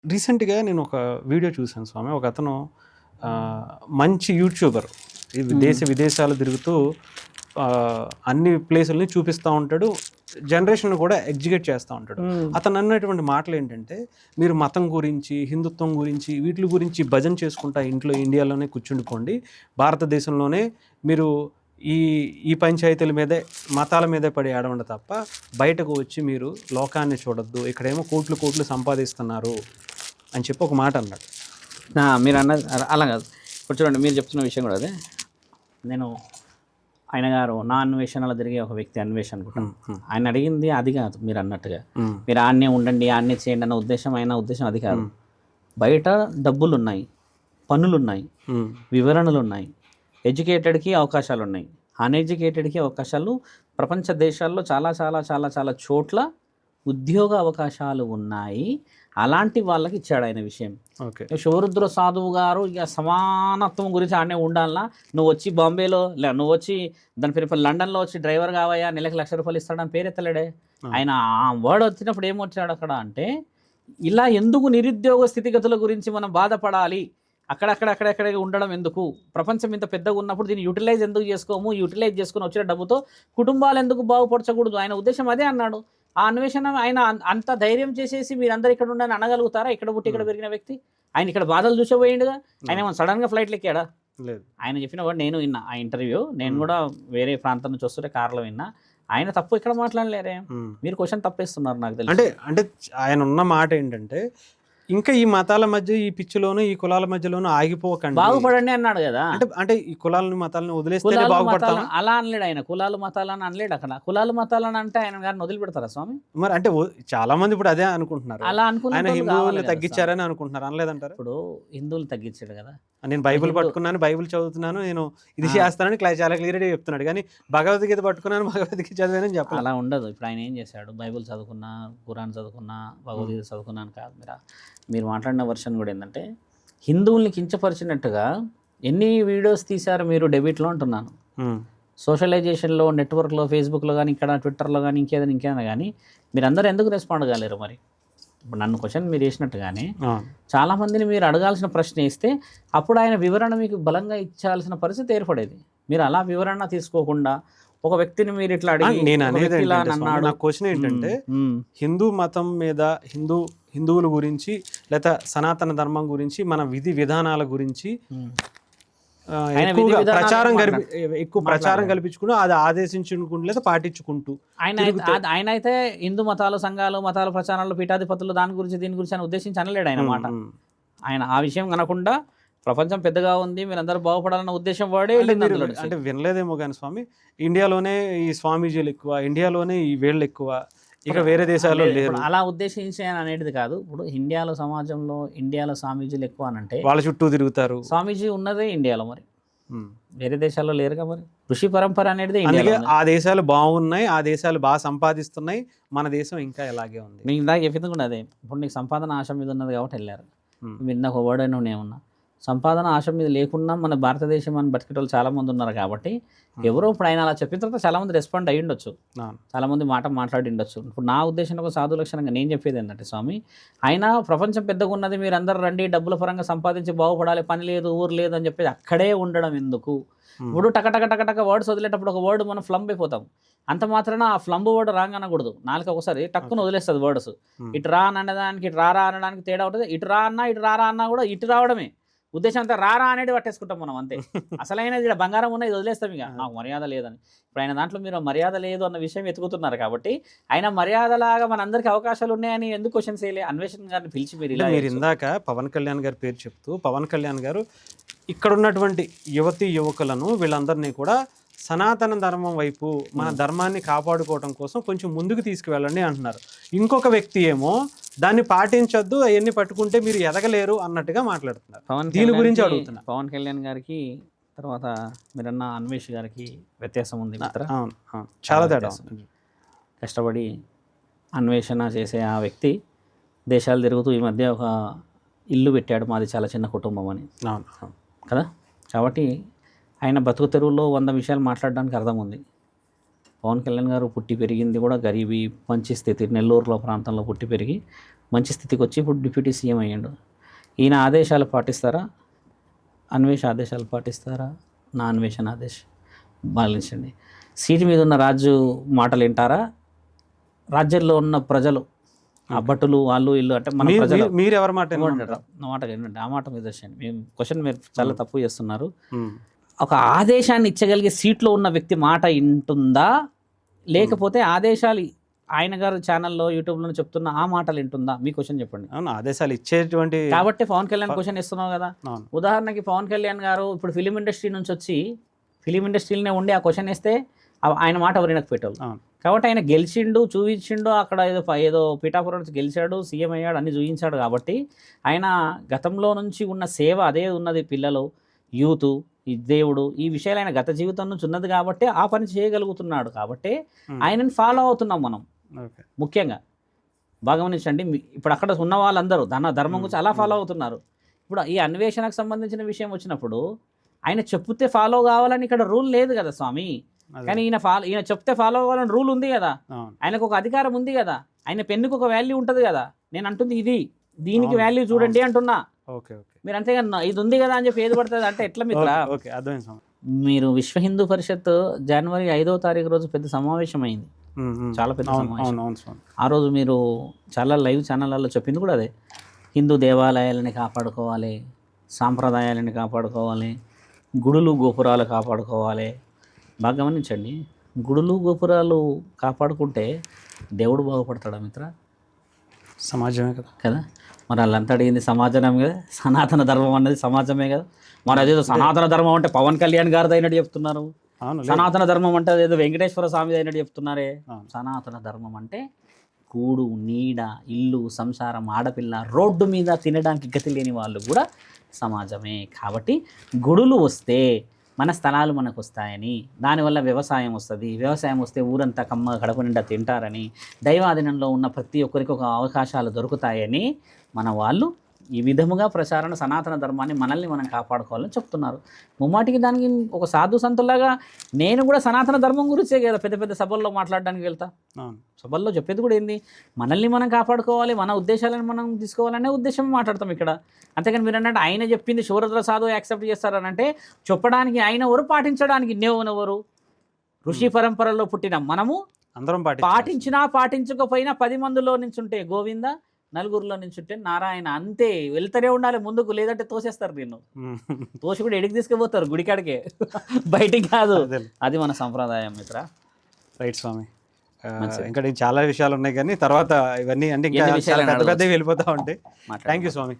రీసెంట్‌గా నేను ఒక వీడియో చూశాను స్వామి. ఒకతను మంచి యూట్యూబర్. దేశ విదేశాలు తిరుగుతూ అన్ని ప్లేసుల్ని చూపిస్తా ఉంటాడు. జనరేషన్‌ని కూడా ఎడ్యుకేట్ చేస్తా ఉంటాడు. అతను అన్నటువంటి మాటలేంటంటే, మీరు మతం గురించి, హిందుత్వం గురించి, వీటిల గురించి భజన చేసుకుంటా ఇంట్లో ఇండియాలోనే కూర్చుండిపోండి. భారతదేశంలోనే మీరు ఈ ఈ పంచాయతీల మీదే, మతాల మీదే పడి ఏడవండి తప్ప, బయటకు వచ్చి మీరు లోకాన్ని చూడొద్దు. ఇక్కడేమో కోట్లు కోట్లు సంపాదిస్తున్నారు అని చెప్పి ఒక మాట అన్నాడు. మీరు అన్నది అలా కాదు. ఇప్పుడు చూడండి, మీరు చెప్తున్న విషయం కూడా అదే. నేను ఆయన గారు నా అన్వేషణలో తిరిగే ఒక వ్యక్తి అన్వేషణ అనుకుంటాను. ఆయన అడిగింది అది కాదు, మీరు అన్నట్టుగా మీరు ఆడనే ఉండండి, ఆడనే చేయండి అన్న ఉద్దేశం, ఆయన ఉద్దేశం అది కాదు. బయట డబ్బులు ఉన్నాయి, పనులు ఉన్నాయి, వివరణలు ఉన్నాయి, ఎడ్యుకేటెడ్కి అవకాశాలు ఉన్నాయి, అన్ఎడ్యుకేటెడ్కి అవకాశాలు ప్రపంచ దేశాల్లో చాలా చాలా చాలా చాలా చోట్ల ఉద్యోగ అవకాశాలు ఉన్నాయి. అలాంటి వాళ్ళకి ఇచ్చాడు ఆయన విషయం. శివరుద్ర సాధువు గారు ఇక సమానత్వం గురించి ఆడనే ఉండాలన్నా, నువ్వు వచ్చి బాంబేలో నువ్వు వచ్చి దాని పేరు లండన్లో వచ్చి డ్రైవర్ కావయ్యా, నెలకు ₹1,00,000 ఇస్తాడని పేరెత్తలేడే. ఆయన ఆ వర్డ్ వచ్చినప్పుడు ఏమొచ్చాడు అక్కడ అంటే, ఇలా ఎందుకు నిరుద్యోగ స్థితిగతుల గురించి మనం బాధపడాలి, అక్కడెక్కడ ఉండడం ఎందుకు, ప్రపంచం ఇంత పెద్దగా ఉన్నప్పుడు దీన్ని యూటిలైజ్ ఎందుకు చేసుకోము, యూటిలైజ్ చేసుకుని వచ్చిన డబ్బుతో కుటుంబాలు ఎందుకు బాగుపరచకూడదు, ఆయన ఉద్దేశం అదే అన్నాడు. ఆ అన్వేషణ ఆయన అంత ధైర్యం చేసేసి మీరందరూ ఇక్కడ ఉండని అనగలుగుతారా? ఇక్కడ పుట్టి ఇక్కడ పెరిగిన వ్యక్తి ఆయన ఇక్కడ బాధలు చూసేపోయిండుగా. ఆయన ఏమన్నా సడన్గా ఫ్లైట్లు ఎక్కాడా? లేదు. ఆయన చెప్పిన వాడు నేను విన్నా ఆ ఇంటర్వ్యూ. నేను కూడా వేరే ప్రాంతం నుంచి వస్తుంటే కార్లో విన్నా. ఆయన తప్పు ఇక్కడ మాట్లాడలేరే, మీరు క్వశ్చన్ తప్పేస్తున్నారు నాకు తెలిసి. అంటే ఆయన ఉన్న మాట ఏంటంటే, ఇంకా ఈ మతాల మధ్య, ఈ పిచ్చిలోను, ఈ కులాల మధ్యలోనూ ఆగిపోకండి, బాగుపడండి అన్నాడు కదా. అంటే ఈ కులాలను మతాలను వదిలేస్తే బాగుపడతాం అలా అనలేడు ఆయన. కులాలు మతాలని అనలేడు అక్కడ. కులాలు మతాలని అంటే ఆయన గారిని వదిలిపెడతారా స్వామి? మరి అంటే చాలా మంది ఇప్పుడు అదే అనుకుంటున్నారు. అలా అనుకున్న హిందువుల్ని తగ్గించారని అనుకుంటున్నారు, అనలేదంటారు. ఇప్పుడు హిందువులు తగ్గించాడు కదా. నేను బైబిల్ పట్టుకున్నాను, బైబిల్ చదువుతున్నాను, నేను ఇది చేస్తానని చాలా క్లియర్గా చెప్తున్నాడు. కానీ భగవద్గీత పట్టుకున్నాను, భగవద్గీత చదివానని చెప్పాలి. అలా ఉండదు. ఇప్పుడు ఆయన ఏం చేశాడు, బైబిల్ చదువుకున్నా, ఖురాన్ చదువుకున్నా, భగవద్గీత చదువుకున్నాను కాదు. మీరు మాట్లాడిన వర్షన్ కూడా ఏంటంటే, హిందువుల్ని కించపరిచినట్టుగా ఎన్ని వీడియోస్ తీశారు మీరు డెబిట్లో అంటున్నాను. సోషలైజేషన్లో, నెట్వర్క్లో, ఫేస్బుక్లో కానీ, ఇక్కడ ట్విట్టర్లో కానీ, ఇంకేదైనా కానీ మీరందరూ ఎందుకు రెస్పాండ్ కాలేరు? మరి ఇప్పుడు నన్ను క్వశ్చన్ మీరు వేసినట్టుగానే చాలామందిని మీరు అడగాల్సిన ప్రశ్న వేస్తే అప్పుడు ఆయన వివరణ మీకు బలంగా ఇచ్చాల్సిన పరిస్థితి ఏర్పడేది. మీరు అలా వివరణ తీసుకోకుండా ఒక వ్యక్తిని మీరు ఇట్లా అడిగి, నేను అనేది నా క్వశ్చన్ ఏంటంటే, హిందూ మతం మీద, హిందువుల గురించి లేదా సనాతన ధర్మం గురించి, మన విధి విధానాల గురించి ఎక్కువ ప్రచారం కల్పించుకుంటూ, అది ఆదేశించుకుంటూ లేదా పాటించుకుంటూ ఆయన అయితే హిందూ మతాలు, సంఘాలు, మతాల ప్రచారాలు, పీఠాధిపతులు దాని గురించి దీని గురించి ఆయన ఉద్దేశించి అనలేడు ఆయన మాట. ఆయన ఆ విషయం కనకుండా ప్రపంచం పెద్దగా ఉంది, మీరందరూ బాగుపడాలన్న ఉద్దేశం వాడే. అంటే వినలేదేమో కానీ స్వామి, ఇండియాలోనే ఈ స్వామీజీలు ఎక్కువ, ఇండియాలోనే ఈ వేళ్ళు ఎక్కువ, ఇక వేరే దేశాల్లో లేరు. అలా ఉద్దేశించి అనేది కాదు. ఇప్పుడు ఇండియాలో సమాజంలో ఇండియాలో స్వామీజీలు ఎక్కువ అని అంటే వాళ్ళ చుట్టూ తిరుగుతారు. స్వామీజీ ఉన్నదే ఇండియాలో, మరి వేరే దేశాల్లో లేరుగా. మరి ఋషి పరంపర అనేది ఆ దేశాలు బాగున్నాయి, ఆ దేశాలు బాగా సంపాదిస్తున్నాయి, మన దేశం ఇంకా ఇలాగే ఉంది. నేను ఇందాక చెప్పింది కూడా అదే. ఇప్పుడు నీకు సంపాదన ఆశ మీద ఉన్నది కాబట్టి వెళ్ళారు. మీరు ఇందాక ఒక వర్డ్ అయినా ఏమన్నా సంపాదన ఆశ మీద లేకున్నా మన భారతదేశం అని బతికేటోళ్ళు చాలామంది ఉన్నారు. కాబట్టి ఎవరో ఇప్పుడు ఆయన అలా చెప్పిన తర్వాత చాలామంది రెస్పాండ్ అయ్యి ఉండొచ్చు, చాలామంది మాట్లాడి ఉండొచ్చు. ఇప్పుడు నా ఉద్దేశంలో ఒక సాధు లక్షణంగా నేను చెప్పేది ఏంటంటే, స్వామి ఆయన ప్రపంచం పెద్దగా ఉన్నది, మీరు అందరూ రండి, డబ్బుల పరంగా సంపాదించి బాగుపడాలి, పని లేదు, ఊరు లేదు అని చెప్పేది అక్కడే ఉండడం ఎందుకు? ఇప్పుడు టక వర్డ్స్ వదిలేటప్పుడు ఒక వర్డ్ మనం ఫ్లంబ్ అయిపోతాం. అంత మాత్రాన ఆ ఫ్లంబ్ వర్డ్ రాంగ్ అనకూడదు. నాలుక ఒకసారి టక్కున వదిలేస్తుంది వర్డ్స్. ఇటు రా అనడానికి, ఇటు రారా అనడానికి తేడా ఉంటుంది. ఇటు రా అన్నా, ఇటు రారా అన్నా కూడా ఇటు రావడమే ఉద్దేశం. అంతా రారా అనేది పట్టేసుకుంటాం మనం అంతే. అసలైనది ఇక్కడ బంగారం ఉన్నది వదిలేస్తాం, ఇక నాకు మర్యాద లేదని. ఇప్పుడు ఆయన దాంట్లో మీరు మర్యాద లేదు అన్న విషయం ఎత్తుకుతున్నారు కాబట్టి, ఆయన మర్యాదలాగా మనందరికీ అవకాశాలు ఉన్నాయని ఎందుకు క్వశ్చన్స్ వేయలే? అన్వేషణ గారిని పిలిచి మీరు ఇందాక పవన్ కళ్యాణ్ గారి పేరు చెప్తూ, పవన్ కళ్యాణ్ గారు ఇక్కడ ఉన్నటువంటి యువకులను వీళ్ళందరినీ కూడా సనాతన ధర్మం వైపు, మన ధర్మాన్ని కాపాడుకోవడం కోసం కొంచెం ముందుకు తీసుకువెళ్ళండి అంటున్నారు. ఇంకొక వ్యక్తి ఏమో దాన్ని పాటించొద్దు, అవన్నీ పట్టుకుంటే మీరు ఎదగలేరు అన్నట్టుగా మాట్లాడుతున్నారు. దీని గురించి అడుగుతున్నా. పవన్ కళ్యాణ్ గారికి తర్వాత మీరన్న అన్వేష్ గారికి వ్యత్యాసం ఉంది. చాలా తేడా. కష్టపడి అన్వేషణ చేసే ఆ వ్యక్తి దేశాలు తిరుగుతూ ఈ మధ్య ఒక ఇల్లు పెట్టాడు, మాది చాలా చిన్న కుటుంబం అని కదా. కాబట్టి ఆయన బతుకు తెరువులో 100 విషయాలు మాట్లాడడానికి అర్థం ఉంది. పవన్ కళ్యాణ్ గారు పుట్టి పెరిగింది కూడా గరీబీ, మంచి స్థితి, నెల్లూరులో ప్రాంతంలో పుట్టి పెరిగి మంచి స్థితికి వచ్చి ఇప్పుడు డిప్యూటీ సీఎం అయ్యాడు. ఈయన ఆదేశాలు పాటిస్తారా, అన్వేష ఆదేశాలు పాటిస్తారా? నా అన్వేషణ ఆదేశం పాలించండి. సీటు మీద ఉన్న రాజు మాటలు వింటారా? రాజ్యంలో ఉన్న ప్రజలు, ఆ భటులు, వాళ్ళు ఇల్లు అంటే మన ప్రజలు, మీరు ఎవరి మాట నా మాట ఏంటంటే ఆ మాట మీద వచ్చేయండి. మేము క్వశ్చన్ మీరు చాలా తప్పు చేస్తున్నారు. ఒక ఆదేశాన్ని ఇచ్చగలిగే సీట్లో ఉన్న వ్యక్తి మాట వింటుందా, లేకపోతే ఆదేశాలు ఆయన గారు ఛానల్లో యూట్యూబ్లో చెప్తున్న ఆ మాటలు వింటుందా? మీ క్వశ్చన్ చెప్పండి. అవును, ఆదేశాలు ఇచ్చేటువంటి కాబట్టి పవన్ కళ్యాణ్ క్వశ్చన్ ఇస్తున్నావు కదా. ఉదాహరణకి పవన్ కళ్యాణ్ గారు ఇప్పుడు ఫిలిం ఇండస్ట్రీ నుంచి వచ్చి ఫిలిం ఇండస్ట్రీలోనే ఉండి ఆ క్వశ్చన్ వేస్తే ఆయన మాట ఎవరు వినకపోయేటోళ్ళు. కాబట్టి ఆయన గెలిచిండు, చూపించిండు, అక్కడ ఏదో పిఠాపురం నుంచి గెలిచాడు, సీఎం అయ్యాడు, అన్ని చూపించాడు. కాబట్టి ఆయన గతంలో నుంచి ఉన్న సేవ అదే ఉన్నది. పిల్లలు, యూత్, ఈ దేవుడు, ఈ విషయాలు ఆయన గత జీవితం నుంచి ఉన్నది కాబట్టి ఆ పని చేయగలుగుతున్నాడు. కాబట్టి ఆయనని ఫాలో అవుతున్నాం మనం. ముఖ్యంగా బాగా గమనించండి. ఇప్పుడు అక్కడ ఉన్న వాళ్ళందరూ ధర్మం గురించి అలా ఫాలో అవుతున్నారు. ఇప్పుడు ఈ అన్వేషణకు సంబంధించిన విషయం వచ్చినప్పుడు ఆయన చెప్తే ఫాలో కావాలని ఇక్కడ రూల్ లేదు కదా స్వామి. కానీ ఈయన చెప్తే ఫాలో అవ్వాలని రూల్ ఉంది కదా. ఆయనకు ఒక అధికారం ఉంది కదా. ఆయన పెన్నుకు ఒక వాల్యూ ఉంటుంది కదా. నేను అంటుంది దీనికి వాల్యూ చూడండి అంటున్నా. మీరు అంతేగా ఇది ఉంది కదా అని చెప్పి ఏది పడుతుంది అంటే ఎట్లా మిత్ర? మీరు విశ్వ హిందూ పరిషత్ జనవరి 5వ తారీఖు రోజు పెద్ద సమావేశం అయింది, చాలా పెద్ద సమావేశం. ఆ రోజు మీరు చాలా లైవ్ ఛానళ్ళలో చెప్పింది కూడా అదే. హిందూ దేవాలయాలని కాపాడుకోవాలి, సాంప్రదాయాలని కాపాడుకోవాలి, గుడులు గోపురాలు కాపాడుకోవాలి. బాగా గమనించండి, గుడులు గోపురాలు కాపాడుకుంటే దేవుడు బాగుపడతాడా మిత్ర? సమాజమే కదా. మరి వాళ్ళంతా అడిగింది సమాజమే కదా. సనాతన ధర్మం అన్నది సమాజమే కదా. మరి అదేదో సనాతన ధర్మం అంటే పవన్ కళ్యాణ్ గారిది అయినట్టు చెప్తున్నారు. సనాతన ధర్మం అంటే అదేదో వెంకటేశ్వర స్వామిది అయినట్టు చెప్తున్నారే. సనాతన ధర్మం అంటే కూడు, నీడ, ఇల్లు, సంసారం, ఆడపిల్ల, రోడ్డు మీద తినడానికి గతి లేని వాళ్ళు కూడా సమాజమే. కాబట్టి గుడులు వస్తే మన స్థలాలు మనకు వస్తాయని, దానివల్ల వ్యవసాయం వస్తుంది, వ్యవసాయం వస్తే ఊరంతా కడుపు నిండా తింటారని, దైవాధీనంలో ఉన్న ప్రతి ఒక్కరికి ఒక అవకాశాలు దొరుకుతాయని మన వాళ్ళు ఈ విధముగా ప్రచారణ సనాతన ధర్మాన్ని మనల్ని మనం కాపాడుకోవాలని చెప్తున్నారు. ముమ్మాటికి దానికి ఒక సాధు సంతులాగా నేను కూడా సనాతన ధర్మం గురించే కదా పెద్ద పెద్ద సభల్లో మాట్లాడడానికి వెళ్తా. సభల్లో చెప్పేది కూడా ఏంది, మనల్ని మనం కాపాడుకోవాలి, మన ఉద్దేశాలను మనం తీసుకోవాలనే ఉద్దేశం మాట్లాడతాం ఇక్కడ. అంతేకాని మీరు అన్నట్టు ఆయన చెప్పింది శూరద్ర సాధు యాక్సెప్ట్ చేస్తారని అంటే చెప్పడానికి ఆయన ఎవరు, పాటించడానికి నేవెవరు? ఋషి పరంపరలో పుట్టిన మనము అందరం పాటించినా పాటించకపోయినా 10 మందిలో నుంచి ఉంటే గోవింద, నలుగురిలో నుంచి ఉంటే నారాయణ, అంతే. వెళ్తూనే ఉండాలి ముందుకు, లేదంటే తోసేస్తారు నిన్ను. తోసి కూడా ఎడికి తీసుకుపోతారు, గుడికాడికే, బయటికి కాదు. అది మన సంప్రదాయం మిత్ర. రైట్ స్వామి. ఇంకా చాలా విషయాలు ఉన్నాయి కానీ తర్వాత ఇవన్నీ అంటే ఇంకా పెద్ద వెళ్ళిపోతా ఉంటాయి. Thank you Swamy.